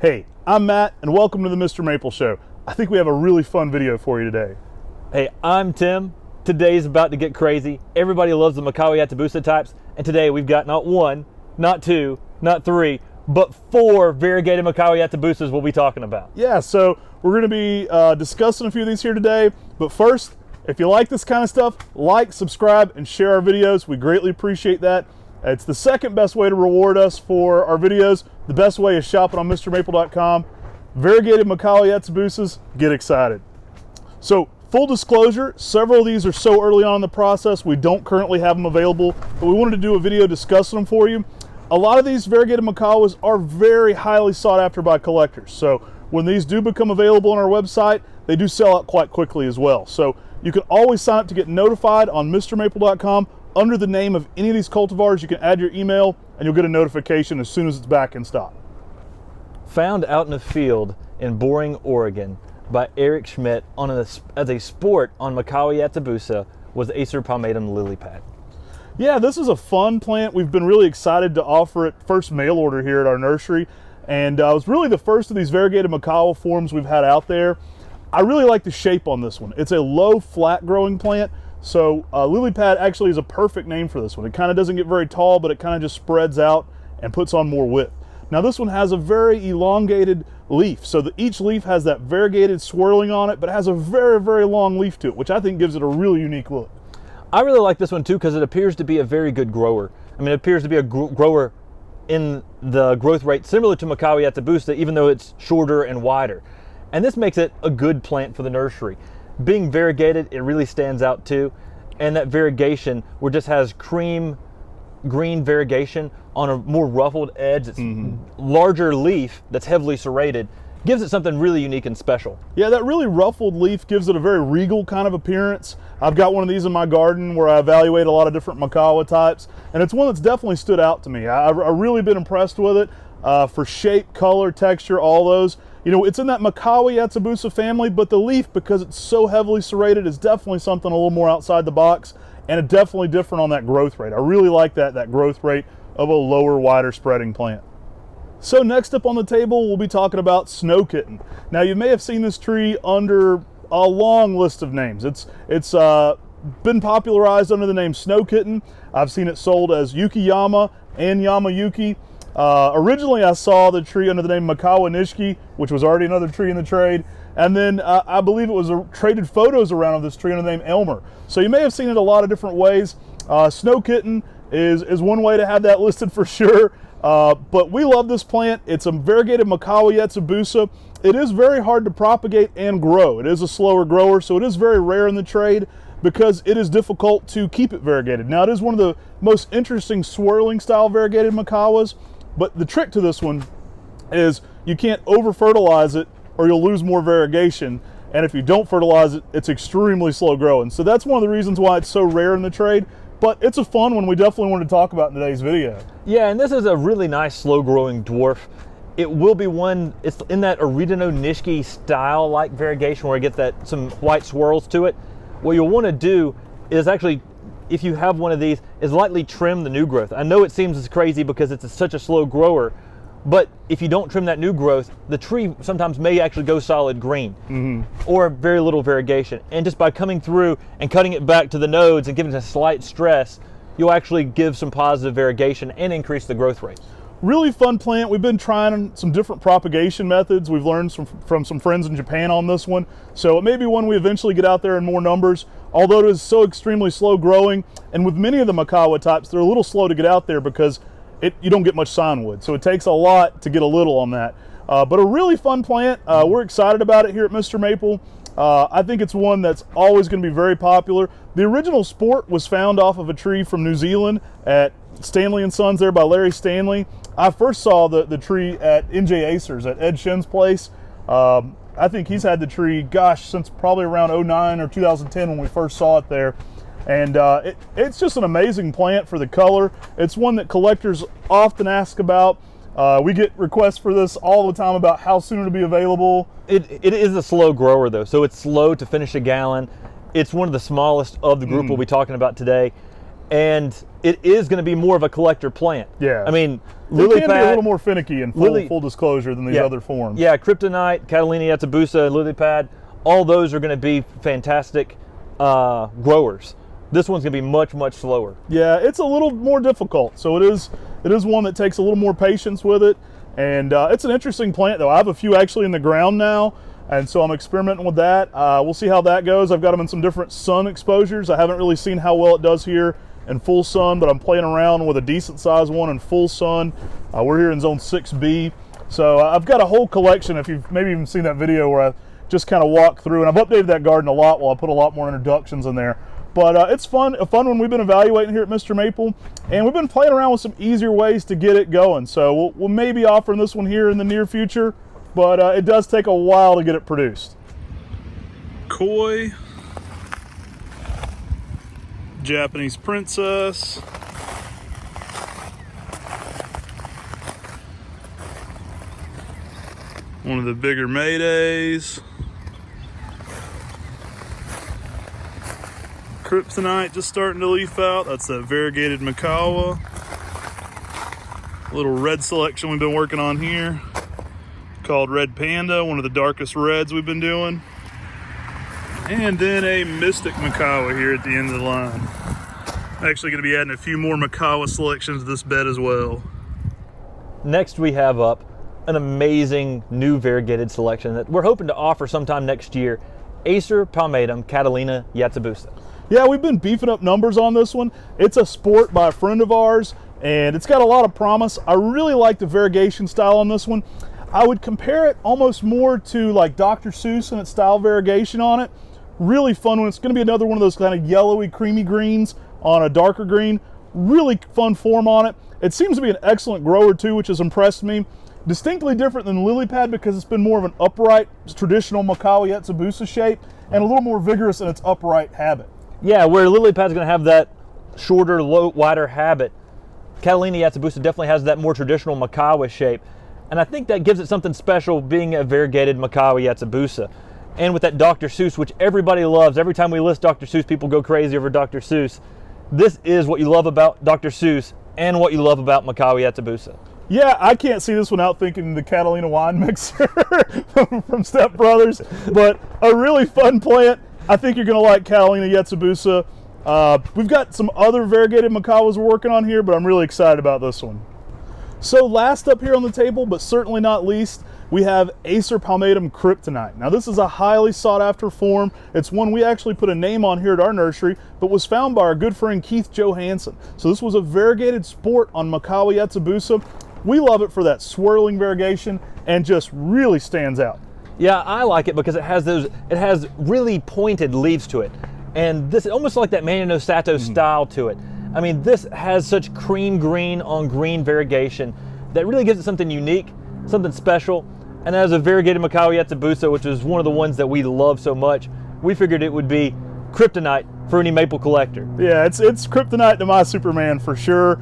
Hey, I'm Matt, and welcome to the Mr. Maple Show. I think we have a really fun video for you today. Hey, I'm Tim. Today's about to get crazy. Everybody loves the Mikawa Yatsubusa types, and today we've got not one, not two, not three, but four variegated Makawa Yatsubusas we'll be talking about. Yeah, so we're going to be discussing a few of these here today, but first, if you like this kind of stuff, like, subscribe, and share our videos. We greatly appreciate that. It's the second best way to reward us for our videos. The best way is shopping on MrMaple.com. Variegated Makawa Yatsubusas, get excited. So, full disclosure, several of these are so early on in the process, we don't currently have them available, but we wanted to do a video discussing them for you. A lot of these variegated Makawas are very highly sought after by collectors. So, when these do become available on our website, they do sell out quite quickly as well. So, you can always sign up to get notified on MrMaple.com. Under the name of any of these cultivars, you can add your email and you'll get a notification as soon as it's back in stock. Found out in a field in Boring, Oregon by Eric Schmidt as a sport on Makawa Yatsubusa was Acer Palmatum Lillypack. Yeah, this is a fun plant. We've been really excited to offer it first mail order here at our nursery. And it was really the first of these variegated Makawa forms we've had out there. I really like the shape on this one. It's a low flat growing plant. So Lillypack actually is a perfect name for this one. It kind of doesn't get very tall, but it kind of just spreads out and puts on more width. Now this one has a very elongated leaf. So each leaf has that variegated swirling on it, but it has a very, very long leaf to it, which I think gives it a really unique look. I really like this one too because it appears to be a very good grower. I mean, it appears to be a grower in the growth rate similar to Makawa Atsubusa, even though it's shorter and wider. And this makes it a good plant for the nursery. Being variegated, it really stands out too. And that variegation where it just has cream green variegation on a more ruffled edge, it's larger leaf that's heavily serrated, gives it something really unique and special. Yeah, that really ruffled leaf gives it a very regal kind of appearance. I've got one of these in my garden where I evaluate a lot of different Makawa types, and it's one that's definitely stood out to me. I've really been impressed with it for shape, color, texture, all those. You know, it's in that Mikawa Yatsubusa family, but the leaf, because it's so heavily serrated, is definitely something a little more outside the box, and it's definitely different on that growth rate. I really like that growth rate of a lower, wider spreading plant. So next up on the table, we'll be talking about Snow Kitten. Now, you may have seen this tree under a long list of names. It's been popularized under the name Snow Kitten. I've seen it sold as Yukiyama and Yamayuki. Originally, I saw the tree under the name Makawa Nishiki, which was already another tree in the trade. And then I believe it was traded photos around of this tree under the name Elmer. So you may have seen it a lot of different ways. Snow Kitten is one way to have that listed for sure. But we love this plant. It's a variegated Makawa Yatsubusa. It is very hard to propagate and grow. It is a slower grower, so it is very rare in the trade because it is difficult to keep it variegated. Now, it is one of the most interesting swirling style variegated Makawas. But the trick to this one is you can't over fertilize it or you'll lose more variegation. And if you don't fertilize it, it's extremely slow growing. So that's one of the reasons why it's so rare in the trade. But it's a fun one we definitely want to talk about in today's video. Yeah, and this is a really nice slow growing dwarf. It will be one, it's in that Oregano Nishiki style like variegation where it gets some white swirls to it. What you'll want to do is actually, if you have one of these, is lightly trim the new growth. I know it seems as crazy because it's such a slow grower, but if you don't trim that new growth, the tree sometimes may actually go solid green or very little variegation. And just by coming through and cutting it back to the nodes and giving it a slight stress, you'll actually give some positive variegation and increase the growth rate. Really fun plant. We've been trying some different propagation methods. We've learned from some friends in Japan on this one. So it may be one we eventually get out there in more numbers, although it is so extremely slow growing. And with many of the Makawa types, they're a little slow to get out there because you don't get much signwood. So it takes a lot to get a little on that. But a really fun plant. We're excited about it here at Mr. Maple. I think it's one that's always going to be very popular. The original sport was found off of a tree from New Zealand at Stanley & Sons there by Larry Stanley. I first saw the tree at NJ Acer's at Ed Shin's place. I think he's had the tree, gosh, since probably around 09 or 2010 when we first saw it there. And it's just an amazing plant for the color. It's one that collectors often ask about. We get requests for this all the time about how soon it'll be available. It is a slow grower though, so it's slow to finish a gallon. It's one of the smallest of the group we'll be talking about today. And it is going to be more of a collector plant. Yeah. I mean, It can be a Lillypack, little more finicky in full disclosure than these other forms. Yeah, Kryptonite, Catalina Yatsubusa, Lillypack, all those are going to be fantastic growers. This one's going to be much, much slower. Yeah, it's a little more difficult. So it is one that takes a little more patience with it. And it's an interesting plant, though. I have a few actually in the ground now, and so I'm experimenting with that. We'll see how that goes. I've got them in some different sun exposures. I haven't really seen how well it does here in full sun, but I'm playing around with a decent sized one in full sun. We're here in zone 6B. So I've got a whole collection. If you've maybe even seen that video where I just kind of walk through, and I've updated that garden a lot while I put a lot more introductions in there. But it's a fun one we've been evaluating here at Mr. Maple, and we've been playing around with some easier ways to get it going. So we'll maybe offering this one here in the near future, but it does take a while to get it produced. Koi, Japanese Princess, one of the bigger Maydays, Kryptonite just starting to leaf out. That's that variegated Makawa. A little red selection we've been working on here called Red Panda, one of the darkest reds we've been doing. And then a Mystic Makawa here at the end of the line. Actually going to be adding a few more Makawa selections to this bed as well. Next we have up an amazing new variegated selection that we're hoping to offer sometime next year. Acer Palmatum Catalina Yatsubusa. Yeah, we've been beefing up numbers on this one. It's a sport by a friend of ours, and it's got a lot of promise. I really like the variegation style on this one. I would compare it almost more to like Dr. Seuss and its style variegation on it. Really fun one. It's going to be another one of those kind of yellowy, creamy greens on a darker green. Really fun form on it. It seems to be an excellent grower too, which has impressed me. Distinctly different than Lillypack because it's been more of an upright, traditional Mikawa Yatsubusa shape, and a little more vigorous in its upright habit. Yeah, where Lillypack's going to have that shorter, wider habit, Catalina Yatsubusa definitely has that more traditional Makawa shape. And I think that gives it something special being a variegated Makawa Yatsubusa. And with that Dr. Seuss, which everybody loves, every time we list Dr. Seuss, people go crazy over Dr. Seuss. This is what you love about Dr. Seuss and what you love about Makawa Atsubusa. Yeah, I can't see this one out thinking the Catalina wine mixer from Step Brothers, but a really fun plant. I think you're going to like Catalina Yatsubusa. We've got some other variegated Makawas we're working on here, but I'm really excited about this one. So last up here on the table, but certainly not least, we have Acer Palmatum Kryptonite. Now this is a highly sought after form. It's one we actually put a name on here at our nursery, but was found by our good friend Keith Johansson. So this was a variegated sport on Makawa Atsubusa. We love it for that swirling variegation and just really stands out. Yeah, I like it because it has really pointed leaves to it. And this is almost like that Mano no Sato style to it. I mean, this has such cream green on green variegation that really gives it something unique, something special. And as a variegated Makawa Atsubusa, which is one of the ones that we love so much, we figured it would be Kryptonite for any maple collector. Yeah, it's Kryptonite to my Superman for sure.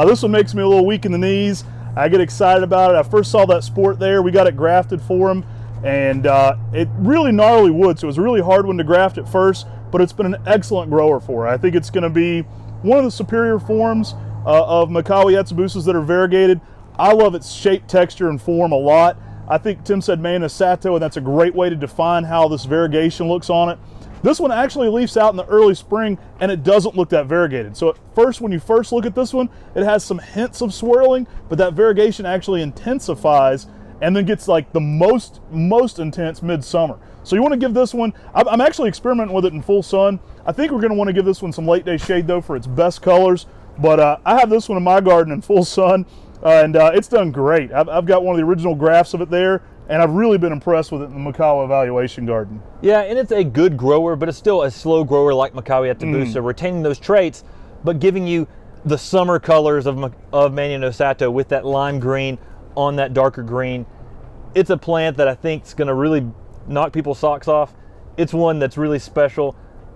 This one makes me a little weak in the knees. I get excited about it. I first saw that sport there. We got it grafted for him, and it really gnarly wood, so it was a really hard one to graft at first, but it's been an excellent grower for it. I think it's going to be one of the superior forms of Makawa Yatsubusas that are variegated. I love its shape, texture, and form a lot. I think Tim said Mano Sato, and that's a great way to define how this variegation looks on it. This one actually leaves out in the early spring, and it doesn't look that variegated. So at first, when you first look at this one, it has some hints of swirling, but that variegation actually intensifies and then gets like the most intense midsummer. So you want to give this one, I'm actually experimenting with it in full sun. I think we're going to want to give this one some late day shade though for its best colors, but I have this one in my garden in full sun, and it's done great. I've got one of the original grafts of it there, and I've really been impressed with it in the Makawa evaluation garden. Yeah, and it's a good grower, but it's still a slow grower like Makawa Atsubusa, retaining those traits, but giving you the summer colors of Mano no Sato with that lime green on that darker green. It's a plant that I think is going to really knock people's socks off. It's one that's really special,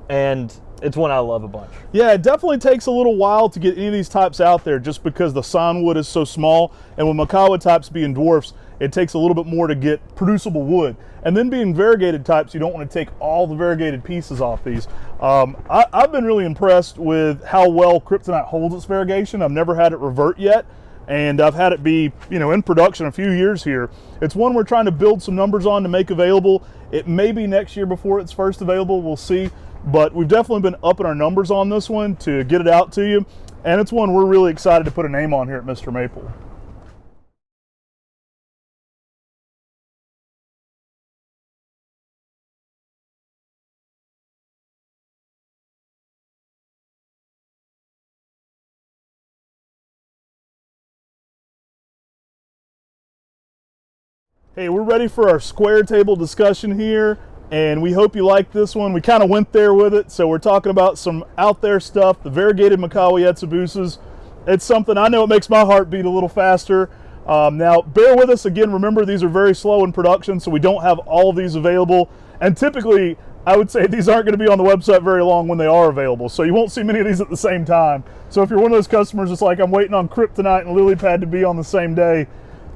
and it's one I love a bunch. Yeah, it definitely takes a little while to get any of these types out there just because the sign wood is so small, and with Makawa types being dwarfs, it takes a little bit more to get producible wood. And then being variegated types, you don't want to take all the variegated pieces off these. I've been really impressed with how well Kryptonite holds its variegation. I've never had it revert yet, and I've had it be, in production a few years here. It's one we're trying to build some numbers on to make available. It may be next year before it's first available, we'll see. But we've definitely been upping our numbers on this one to get it out to you. And it's one we're really excited to put a name on here at Mr. Maple. Hey, we're ready for our square table discussion here, and we hope you like this one. We kind of went there with it, so we're talking about some out there stuff, the variegated Mikawa Yatsubusas. It's something, I know it makes my heart beat a little faster. Now, bear with us again. Remember, these are very slow in production, so we don't have all of these available. And typically, I would say these aren't going to be on the website very long when they are available, so you won't see many of these at the same time. So if you're one of those customers that's like, I'm waiting on Kryptonite and Lillypack to be on the same day,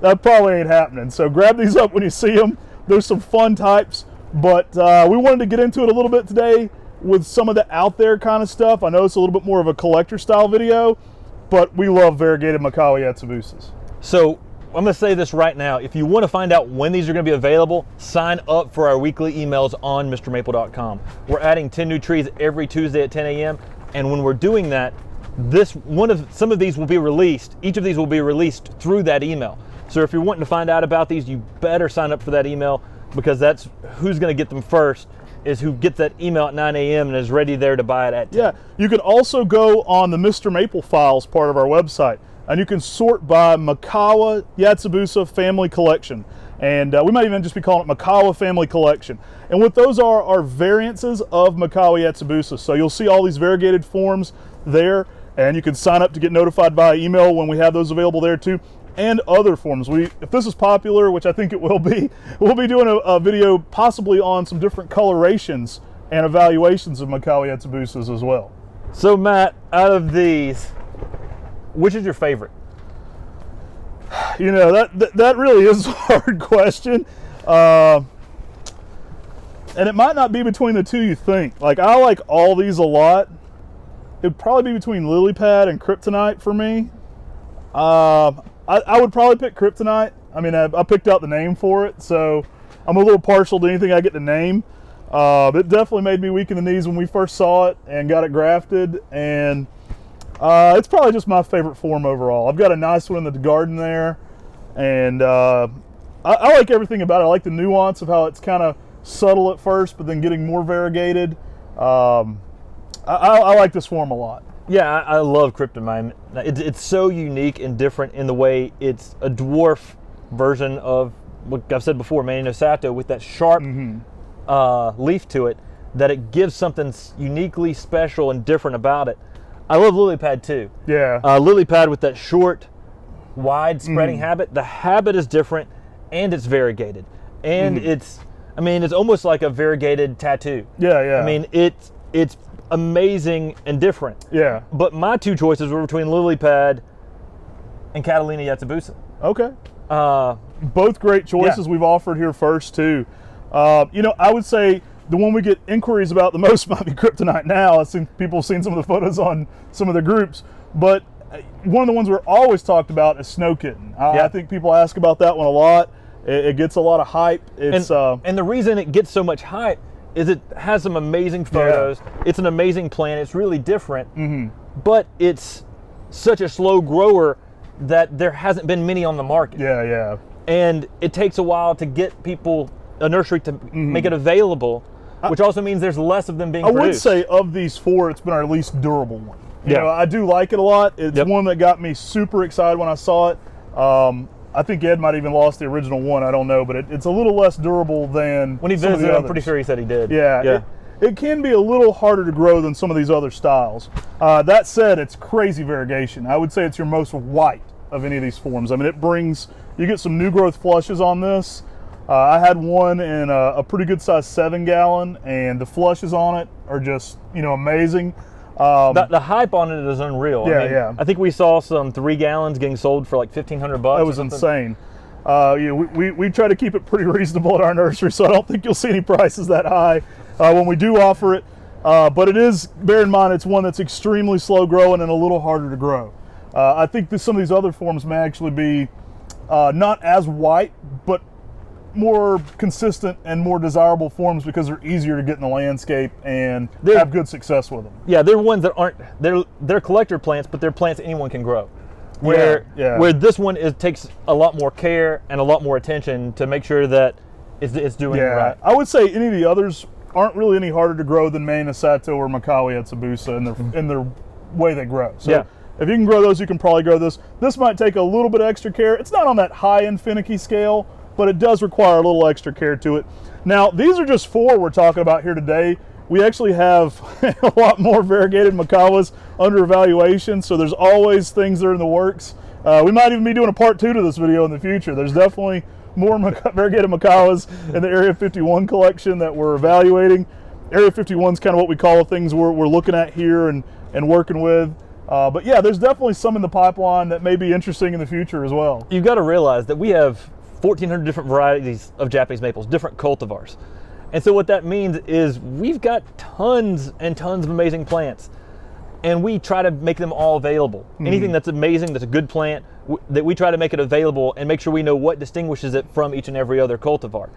that probably ain't happening. So grab these up when you see them. There's some fun types, but we wanted to get into it a little bit today with some of the out there kind of stuff. I know it's a little bit more of a collector style video, but we love variegated Makawa Yatsubusas. So I'm going to say this right now. If you want to find out when these are going to be available, sign up for our weekly emails on MrMaple.com. We're adding 10 new trees every Tuesday at 10 a.m. And when we're doing that, some of these will be released. Each of these will be released through that email. So if you're wanting to find out about these, you better sign up for that email, because that's who's going to get them first, is who gets that email at 9 a.m. and is ready there to buy it at 10. Yeah, you can also go on the Mr. Maple files part of our website, and you can sort by Makawa Yatsubusa Family Collection. And we might even just be calling it Makawa Family Collection. And what those are variances of Makawa Yatsubusa. So you'll see all these variegated forms there, and you can sign up to get notified via email when we have those available there too. And other forms. If this is popular, which I think it will be, we'll be doing a video possibly on some different colorations and evaluations of Mikawa Yatsubusas as well. So Matt, out of these, which is your favorite? That really is a hard question. And it might not be between the two you think. Like, I like all these a lot. It'd probably be between Lillypack and Kryptonite for me. I would probably pick Kryptonite. I mean, I picked out the name for it, so I'm a little partial to anything I get to name. It definitely made me weak in the knees when we first saw it and got it grafted, and it's probably just my favorite form overall. I've got a nice one in the garden there, and I like everything about it. I like the nuance of how it's kind of subtle at first, but then getting more variegated. I like this form a lot. Yeah, I love Kryptonite. It's so unique and different in the way it's a dwarf version of what I've said before, Manny no Sato, with that sharp leaf to it, that it gives something uniquely special and different about it. I love Lillypack too. Yeah. Lillypack with that short, wide spreading habit. The habit is different, and it's variegated. And it's almost like a variegated tattoo. Yeah, yeah. I mean, it's amazing and different. Yeah. But my two choices were between Lillypack and Catalina Yatsubusa. Okay. Both great choices we've offered here first too. I would say the one we get inquiries about the most might be Kryptonite now. I've seen people have seen some of the photos on some of the groups, but one of the ones we're always talked about is Snow Kitten. I think people ask about that one a lot. It gets a lot of hype. It's and the reason it gets so much hype is it has some amazing photos. Yeah. It's an amazing plant. It's really different, but it's such a slow grower that there hasn't been many on the market. Yeah, yeah. And it takes a while to get a nursery to make it available, which also means there's less of them being produced. I would say of these four, it's been our least durable one. You know, I do like it a lot. It's one that got me super excited when I saw it. I think Ed might have even lost the original one. I don't know, but it's a little less durable than when he visited. I'm pretty sure he said he did. Yeah. It can be a little harder to grow than some of these other styles. That said, it's crazy variegation. I would say it's your most white of any of these forms. I mean, you get some new growth flushes on this. I had one in a pretty good size 7-gallon, and the flushes on it are just, amazing. The hype on it is unreal. Yeah, I think we saw some 3 gallons getting sold for like $1,500. That was insane. We try to keep it pretty reasonable at our nursery, so I don't think you'll see any prices that high when we do offer it. But it is, bear in mind, it's one that's extremely slow growing and a little harder to grow. I think that some of these other forms may actually be not as white, but more consistent and more desirable forms because they're easier to get in the landscape and have good success with them. Yeah, they're ones that aren't, they're collector plants, but they're plants anyone can grow. Where this one takes a lot more care and a lot more attention to make sure that it's doing it right. I would say any of the others aren't really any harder to grow than Maine Asato or Mikawa Yatsubusa in their way they grow. So if you can grow those, you can probably grow this. This might take a little bit of extra care. It's not on that high-end finicky scale, but it does require a little extra care to it. Now, these are just 4 we're talking about here today. We actually have a lot more variegated Makawas under evaluation, so there's always things that are in the works. We might even be doing a part 2 to this video in the future. There's definitely more variegated Makawas in the Area 51 collection that we're evaluating. Area 51 is kind of what we call the things we're looking at here and working with. But yeah, there's definitely some in the pipeline that may be interesting in the future as well. You've got to realize that we have 1,400 different varieties of Japanese maples, different cultivars. And so what that means is we've got tons and tons of amazing plants, and we try to make them all available. Anything that's amazing, that's a good plant, that we try to make it available and make sure we know what distinguishes it from each and every other cultivar.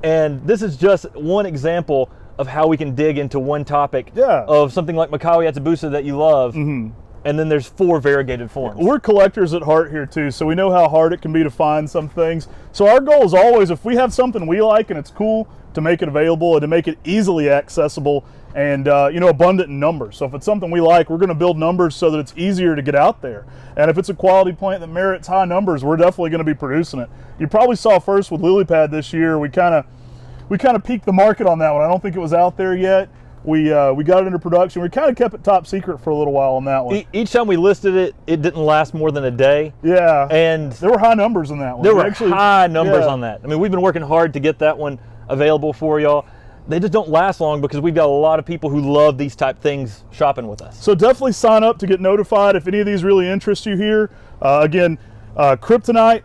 And this is just one example of how we can dig into one topic of something like Mikawa Yatsubusa that you love. And then there's 4 variegated forms. We're collectors at heart here too, so we know how hard it can be to find some things. So our goal is always, if we have something we like and it's cool, to make it available and to make it easily accessible and abundant in numbers. So if it's something we like, we're going to build numbers so that it's easier to get out there. And if it's a quality plant that merits high numbers, we're definitely going to be producing it. You probably saw first with Lillypack this year, we kind of peaked the market on that one. I don't think it was out there yet. We got it into production. We kind of kept it top secret for a little while on that one. Each time we listed it, it didn't last more than a day. Yeah. And there were high numbers in that one. There were high numbers on that. I mean, we've been working hard to get that one available for y'all. They just don't last long because we've got a lot of people who love these type things shopping with us. So definitely sign up to get notified if any of these really interest you here. Again, Kryptonite,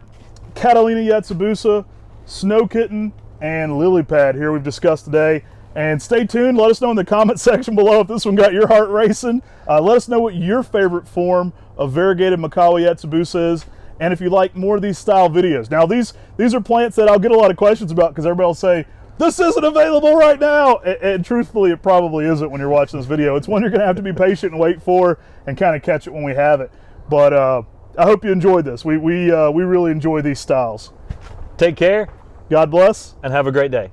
Catalina Yatsubusa, Snow Kitten, and Lillypack here we've discussed today. And stay tuned. Let us know in the comment section below if this one got your heart racing. Let us know what your favorite form of variegated Makawa Atsubusa is, and if you like more of these style videos. Now, these are plants that I'll get a lot of questions about because everybody will say, this isn't available right now. And truthfully, it probably isn't when you're watching this video. It's one you're going to have to be patient and wait for and kind of catch it when we have it. But I hope you enjoyed this. We really enjoy these styles. Take care. God bless. And have a great day.